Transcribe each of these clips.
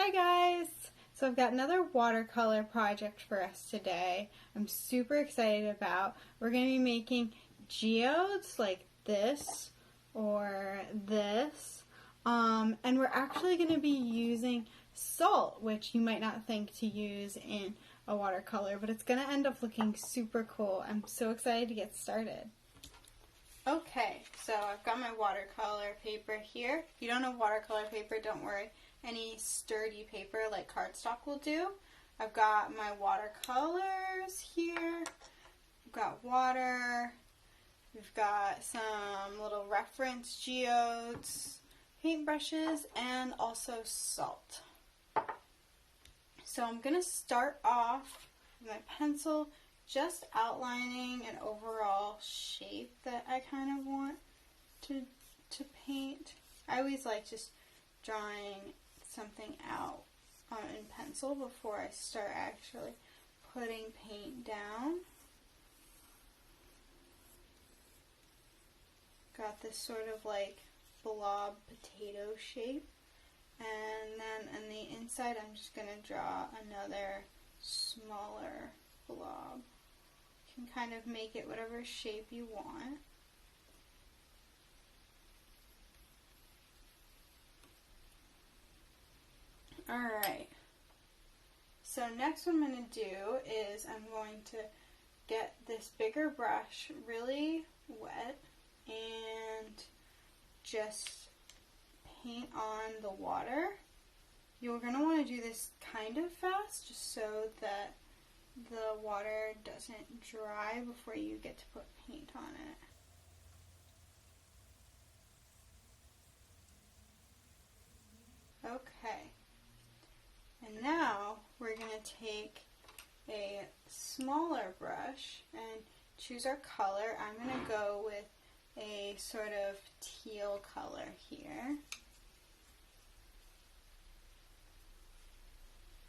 Hi guys! So I've got another watercolor project for us today. I'm super excited about. We're going to be making geodes like this or this. And we're actually going to be using salt, which you might not think to use in a watercolor, but it's going to end up looking super cool. I'm so excited to get started. Okay, so I've got my watercolor paper here. If you don't have watercolor paper, don't worry. Any sturdy paper like cardstock will do. I've got my watercolors here. We've got water. We've got some little reference geodes, paintbrushes, and also salt. So I'm going to start off with my pencil, just outlining an overall shape that I kind of want to paint. I always like just drawing something out in pencil before I start actually putting paint down. Got this sort of like blob potato shape, and then on the inside I'm just going to draw another smaller blob. You can kind of make it whatever shape you want. Alright, so next what I'm going to do is I'm going to get this bigger brush really wet and just paint on the water. You're going to want to do this kind of fast just so that the water doesn't dry before you get to put paint on it. Okay. And now we're going to take a smaller brush and choose our color. I'm going to go with a sort of teal color here.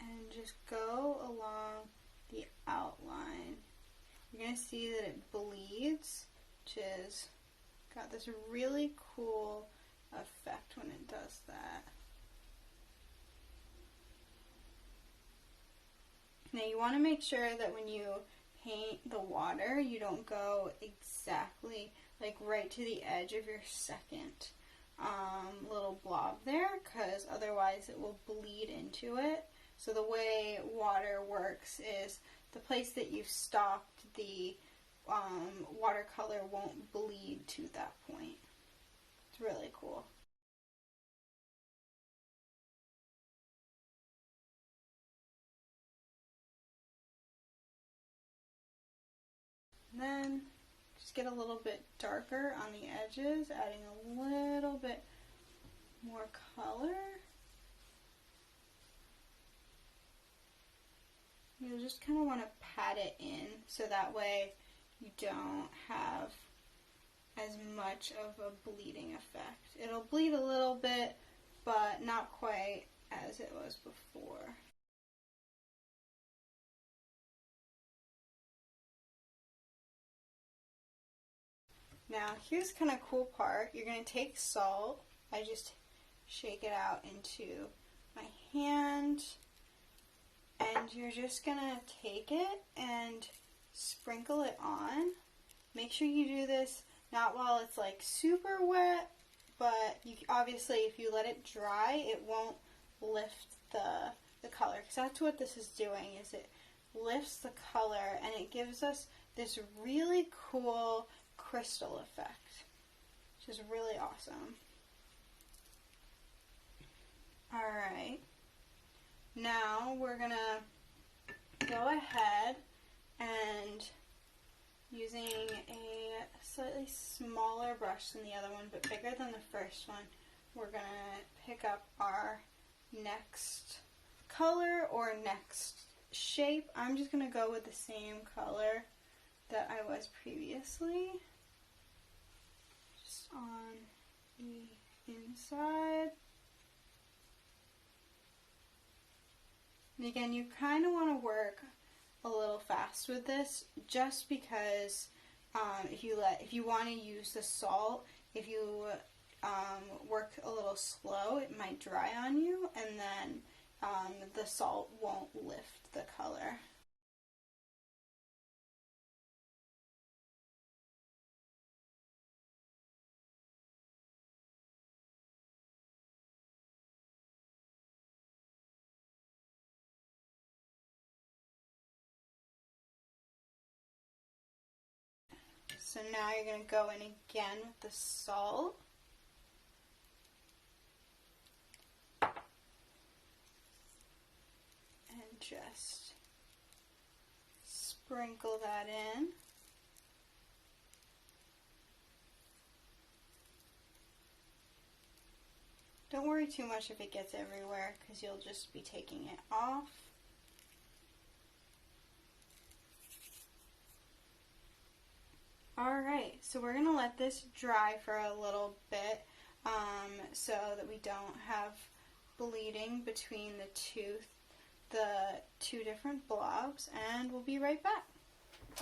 And just go along the outline. You're going to see that it bleeds, which is got this really cool effect when it does that. Now you want to make sure that when you paint the water, you don't go exactly like right to the edge of your second little blob there, because otherwise it will bleed into it. So the way water works is the place that you've stopped, the watercolor won't bleed to that point. It's really cool. And then just get a little bit darker on the edges, adding a little bit more color. You'll just kind of want to pat it in so that way you don't have as much of a bleeding effect. It'll bleed a little bit, but not quite as it was before. Now here's kind of cool part. You're going to take salt. I just shake it out into my hand. And you're just going to take it and sprinkle it on. Make sure you do this not while it's like super wet, but you, obviously if you let it dry, it won't lift the color. Because that's what this is doing, is it lifts the color and it gives us this really cool crystal effect, which is really awesome. Alright, now we're going to go ahead and using a slightly smaller brush than the other one but bigger than the first one, we're going to pick up our next color or next shape. I'm just going to go with the same color that I was previously, just on the inside. And again, you kind of want to work a little fast with this, just because if you want to use the salt, if you work a little slow, it might dry on you, and then the salt won't lift the color. So now you're going to go in again with the salt. And just sprinkle that in. Don't worry too much if it gets everywhere because you'll just be taking it off. Alright, so we're going to let this dry for a little bit so that we don't have bleeding between the two different blobs, and we'll be right back.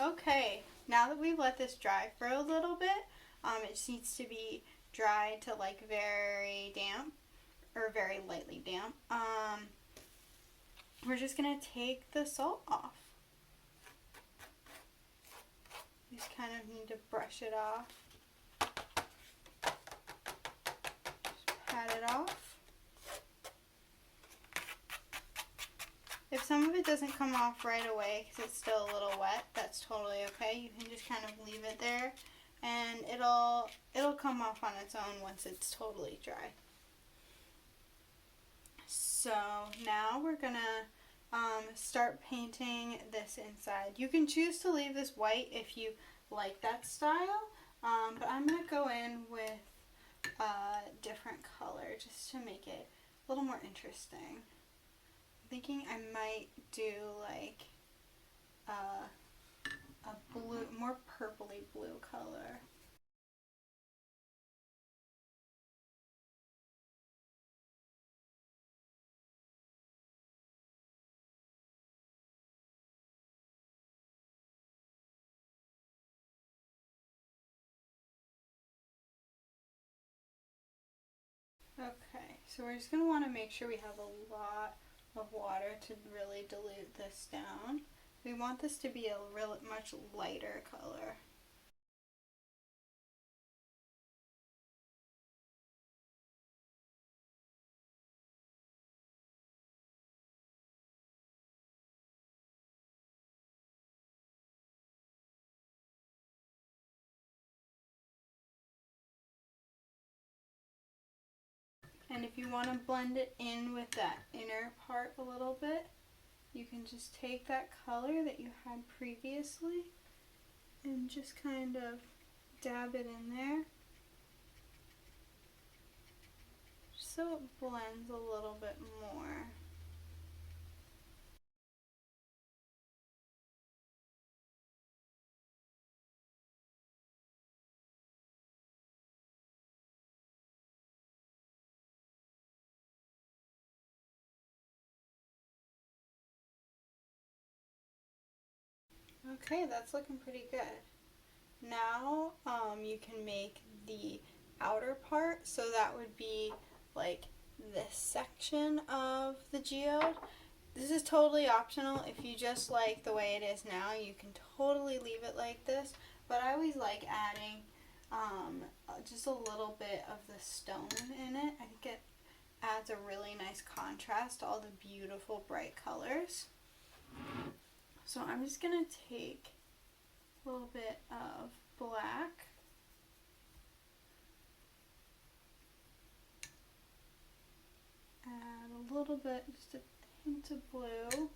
Okay, now that we've let this dry for a little bit, it needs to be dried to like very damp or very lightly damp. We're just going to take the salt off. You just kind of need to brush it off. Just pat it off. If some of it doesn't come off right away because it's still a little wet, that's totally okay. You can just kind of leave it there and it'll come off on its own once it's totally dry. So now we're gonna start painting this inside. You can choose to leave this white if you like that style, but I'm going to go in with a different color just to make it a little more interesting. I'm thinking I might do like a blue, more purpley blue color. Okay, so we're just going to want to make sure we have a lot of water to really dilute this down. We want this to be a much lighter color. And if you want to blend it in with that inner part a little bit, you can just take that color that you had previously and just kind of dab it in there so it blends a little bit more. Okay, that's looking pretty good. Now you can make the outer part, so that would be like this section of the geode. This is totally optional. If you just like the way it is now, you can totally leave it like this, but I always like adding just a little bit of the stone in it. I think it adds a really nice contrast to all the beautiful bright colors. So I'm just going to take a little bit of black add a little bit, just a hint of blue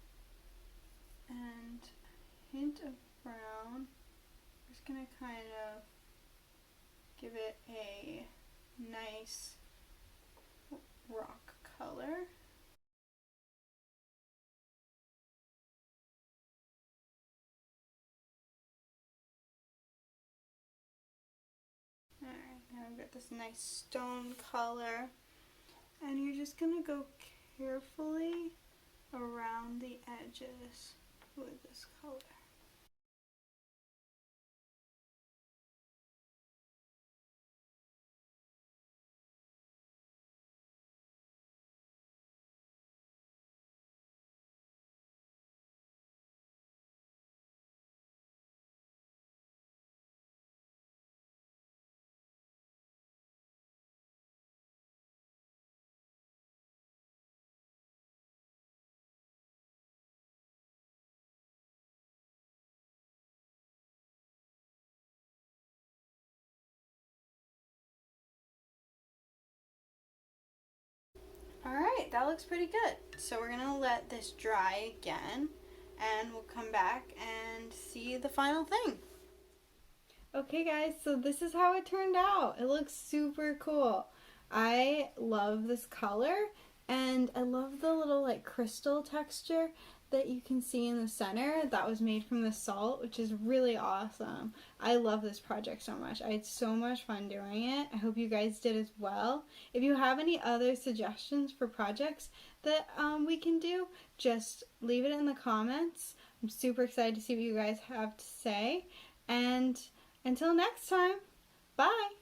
and a hint of brown. I'm just going to kind of give it a nice rock color. Alright, now I've got this nice stone color, and you're just going to go carefully around the edges with this color. Alright, that looks pretty good. So we're gonna let this dry again and we'll come back and see the final thing. Okay guys, so this is how it turned out. It looks super cool. I love this color and I love the little like crystal texture that you can see in the center that was made from the salt, which is really awesome. I love this project so much. I had so much fun doing it. I hope you guys did as well. If you have any other suggestions for projects that we can do, just leave it in the comments. I'm super excited to see what you guys have to say. And until next time, bye!